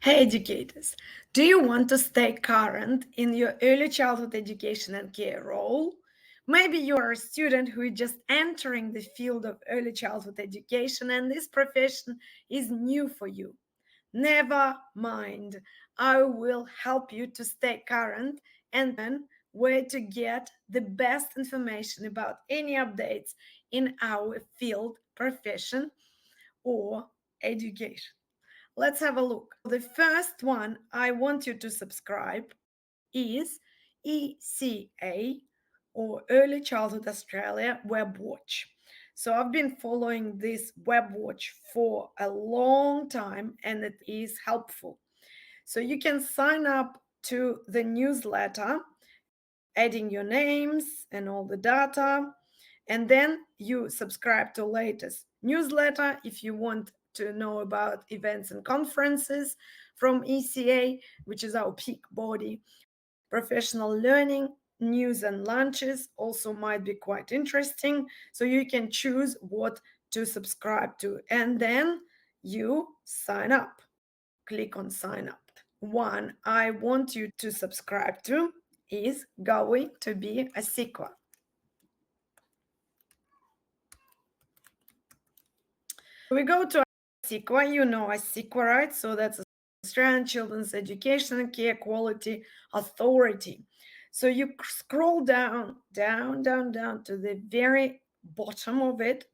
Hey educators, do you want to stay current in your early childhood education and care role? Maybe you are a student who is just entering the field of early childhood education and this profession is new for you. Never mind, I will help you to stay current and then where to get the best information about any updates in our field, profession, or education. Let's have a look. The first one I want you to subscribe is ECA or Early Childhood Australia Web Watch. So I've been following this web watch for a long time and it is helpful. So you can sign up to the newsletter, adding your names and all the data, and then you subscribe to latest newsletter if you want to know about events and conferences from ECA, which is our peak body. Professional learning, news and lunches also might be quite interesting. So you can choose what to subscribe to and then you sign up. Click on sign up. One I want you to subscribe to is going to be a sequel. We go to ECEC, you know ECEC, right? So that's Australian Children's Education and Care Quality Authority. So you scroll down to the very bottom of it.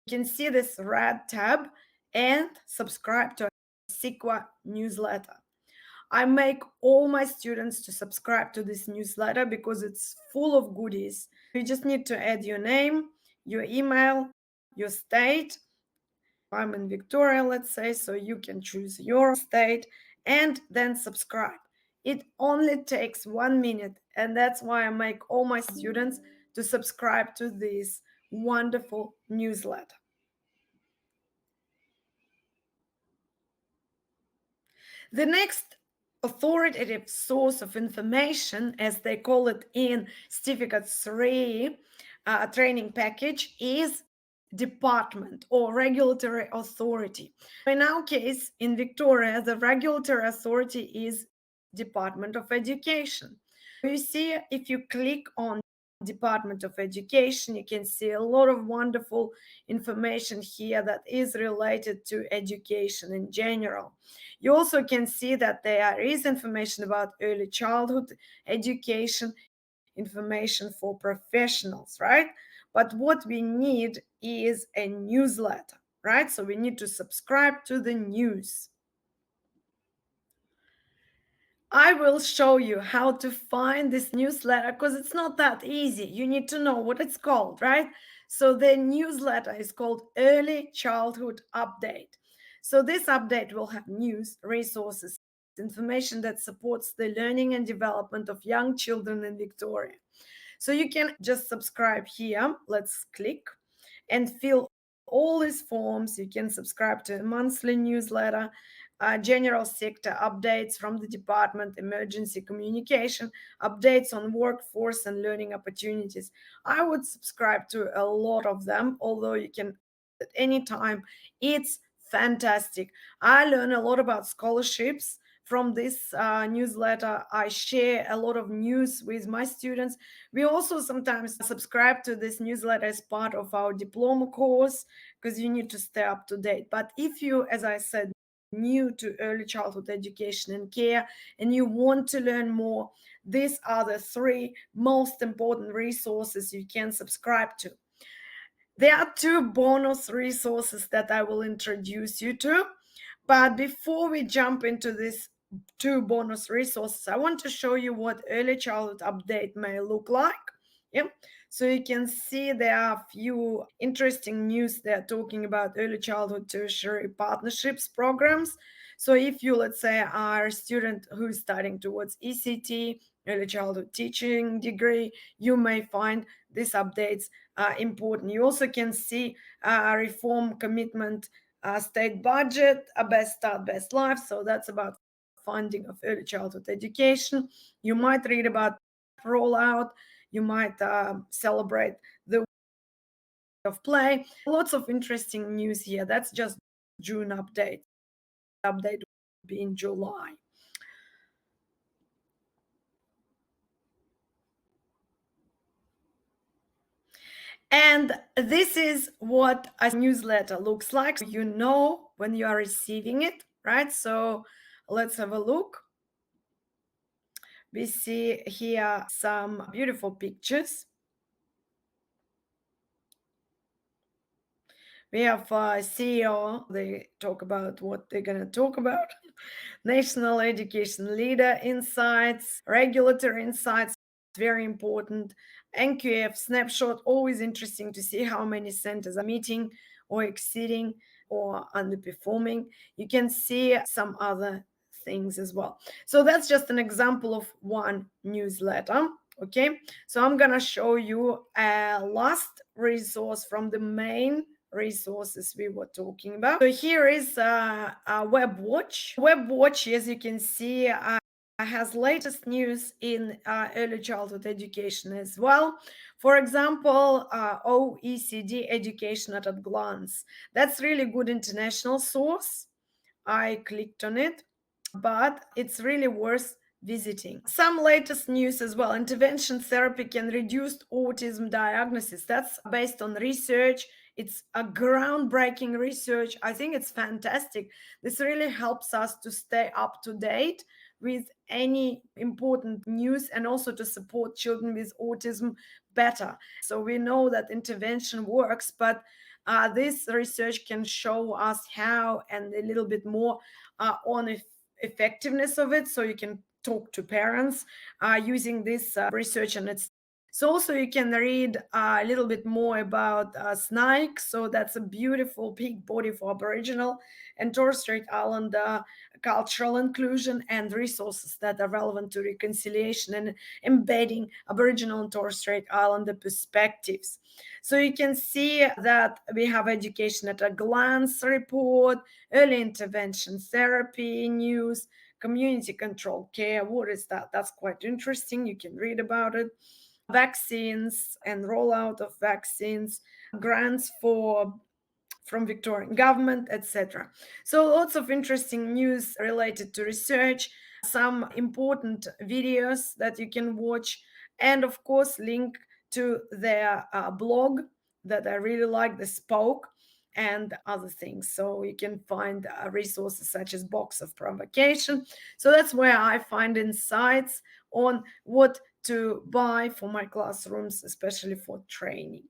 You can see this red tab and subscribe to ECEC newsletter. I make all my students to subscribe to this newsletter because it's full of goodies. You just need to add your name, your email, your state. I'm in Victoria, let's say, so you can choose your state and then subscribe. It only takes 1 minute, and that's why I make all my students to subscribe to this wonderful newsletter. The next authoritative source of information, as they call it in Certificate 3 training package, is department or regulatory authority. In our case, in Victoria, the regulatory authority is Department of Education. You see, if you click on Department of Education, you can see a lot of wonderful information here that is related to education in general. You also can see that there is information about early childhood education, information for professionals, right? But what we need is a newsletter, right? So we need to subscribe to the news. I will show you how to find this newsletter because it's not that easy. You need to know what it's called, right? So the newsletter is called Early Childhood Update. So this update will have news, resources, information that supports the learning and development of young children in Victoria. So you can just subscribe here. Let's click and fill all these forms. You can subscribe to a monthly newsletter, general sector updates from the department, emergency communication, updates on workforce and learning opportunities. I would subscribe to a lot of them, although you can at any time. It's fantastic. I learn a lot about scholarships from this newsletter. I share a lot of news with my students. We also sometimes subscribe to this newsletter as part of our diploma course because you need to stay up to date. But if you, as I said, new to early childhood education and care and you want to learn more, these are the 3 most important resources you can subscribe to. There are 2 bonus resources that I will introduce you to. But before we jump into these 2 bonus resources, I want to show you what early childhood update may look like. Yeah. So you can see there are a few interesting news they're talking about early childhood tertiary partnerships programs. So if you, let's say, are a student who's studying towards ECT, early childhood teaching degree, you may find these updates important. You also can see reform commitment state budget, a best start, best life. So that's about funding of early childhood education. You might read about rollout. You might celebrate the of play. Lots of interesting news here. That's just June update. be in July. And this is what a newsletter looks like. You know when you are receiving it, right? So let's have a look. We see here some beautiful pictures. We have a CEO, they talk about what they're going to talk about. National education leader insights, regulatory insights, very important. NQF snapshot, always interesting to see how many centers are meeting or exceeding or underperforming. You can see some other things as well. So that's just an example of one newsletter. Okay, so I'm gonna show you a last resource from the main resources we were talking about. So here is a web watch. Web watch, as you can see, has latest news in early childhood education as well. For example, OECD education at a glance. That's really good international source. I clicked on it, but it's really worth visiting. Some latest news as well. Intervention therapy can reduce autism diagnosis. That's based on research. It's a groundbreaking research. I think it's fantastic. This really helps us to stay up to date with any important news and also to support children with autism better. So we know that intervention works, but this research can show us how and a little bit more on effectiveness of it, so you can talk to parents using this research. And it's so also you can read a little bit more about SNIKE. So that's a beautiful peak body for Aboriginal and Torres Strait Islander cultural inclusion and resources that are relevant to reconciliation and embedding Aboriginal and Torres Strait Islander perspectives. So you can see that we have education at a glance report, early intervention therapy news, community control care. What is that? That's quite interesting. You can read about it. Vaccines and rollout of vaccines, grants for from Victorian government, etc. So lots of interesting news related to research, some important videos that you can watch, and of course link to their blog that I really like, the Spoke, and other things. So you can find resources such as Box of Provocation. So that's where I find insights on what to buy for my classrooms, especially for training.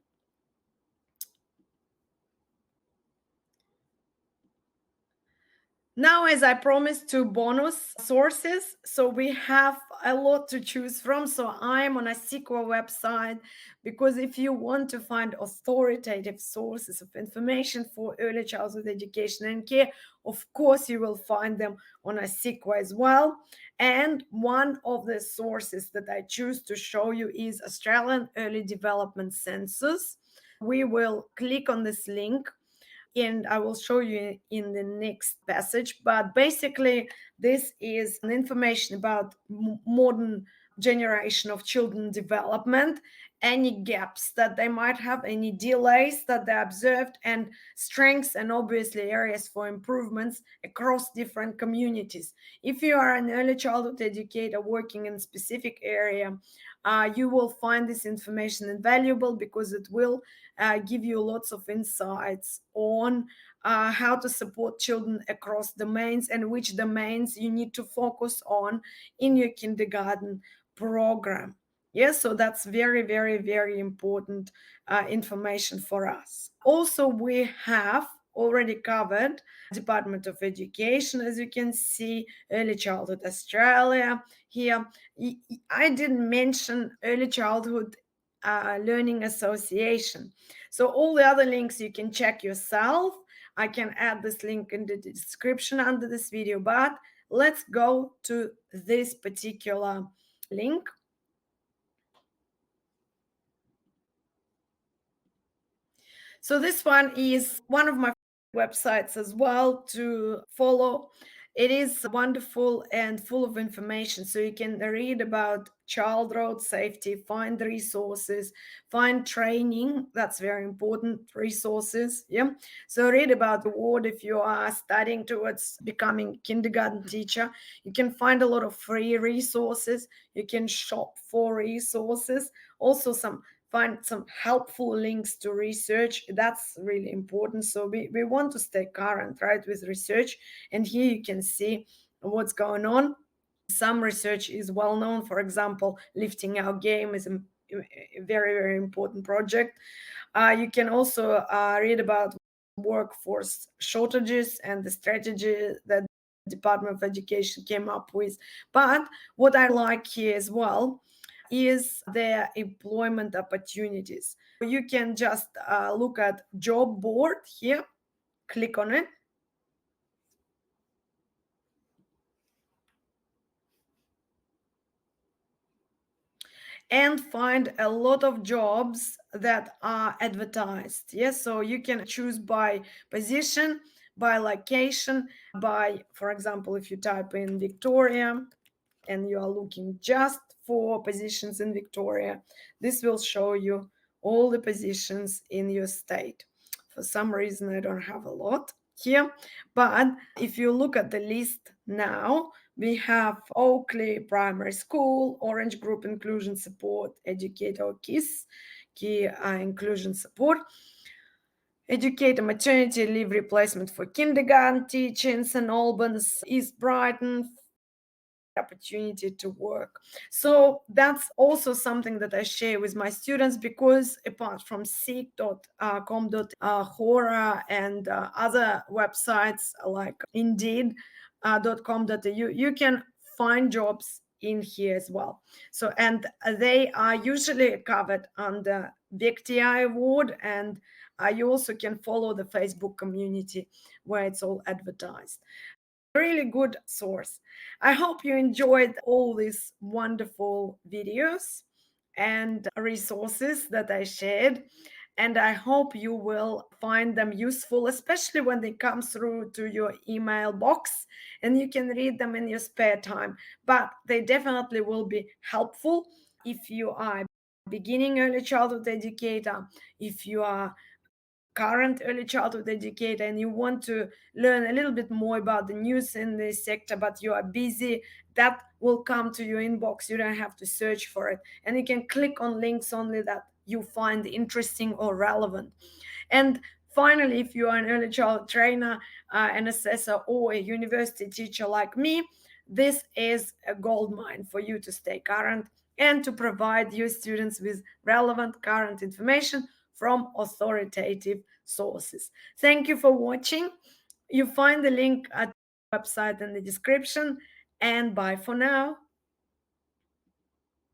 Now, as I promised, two bonus sources. So we have a lot to choose from. So I'm on a SEQA website, because if you want to find authoritative sources of information for early childhood education and care, of course you will find them on a SEQA as well. And one of the sources that I choose to show you is Australian Early Development Census. We will click on this link and I will show you in the next passage. But basically, this is an information about modern generation of children development, any gaps that they might have, any delays that they observed, and strengths and obviously areas for improvements across different communities. If you are an early childhood educator working in a specific area, you will find this information invaluable, because it will give you lots of insights on how to support children across domains and which domains you need to focus on in your kindergarten program. Yes, so that's very, very, very important information for us. Also, we have already covered Department of Education, as you can see, Early Childhood Australia here. I didn't mention Early Childhood Learning Association. So all the other links you can check yourself. I can add this link in the description under this video, but let's go to this particular link. So this one is one of my websites as well to follow. It is wonderful and full of information. So you can read about child road safety, find resources, find training. That's very important. Resources. Yeah. So read about the ward if you are studying towards becoming kindergarten teacher. You can find a lot of free resources. You can shop for resources. Also find some helpful links to research. That's really important. So we want to stay current, right, with research. And here you can see what's going on. Some research is well known. For example, lifting our game is a very, very important project. You can also read about workforce shortages and the strategy that the Department of Education came up with. But what I like here as well is their employment opportunities. You can just look at job board here, click on it, and find a lot of jobs that are advertised. Yes, so you can choose by position, by location, by, for example, if you type in Victoria and you are looking just for positions in Victoria, this will show you all the positions in your state. For some reason, I don't have a lot here, but if you look at the list now, we have Oakley Primary School, Orange Group Inclusion Support, Educator KISS, Key Inclusion Support, Educator Maternity Leave Replacement for Kindergarten Teaching, St. Albans, East Brighton, opportunity to work. So that's also something that I share with my students, because apart from seek.com.au, Hora, and other websites like indeed.com.au, you can find jobs in here as well. So, and they are usually covered under VicTI award, and you also can follow the Facebook community where it's all advertised. Really good source. I hope you enjoyed all these wonderful videos and resources that I shared. And I hope you will find them useful, especially when they come through to your email box and you can read them in your spare time. But they definitely will be helpful if you are a beginning early childhood educator, if you are current early childhood educator and you want to learn a little bit more about the news in this sector, but you are busy, that will come to your inbox. You don't have to search for it. And you can click on links only that you find interesting or relevant. And finally, if you are an early child trainer, an assessor, or a university teacher like me, this is a gold mine for you to stay current and to provide your students with relevant current information from authoritative sources. Thank you for watching. You find the link at the website in the description, and bye for now.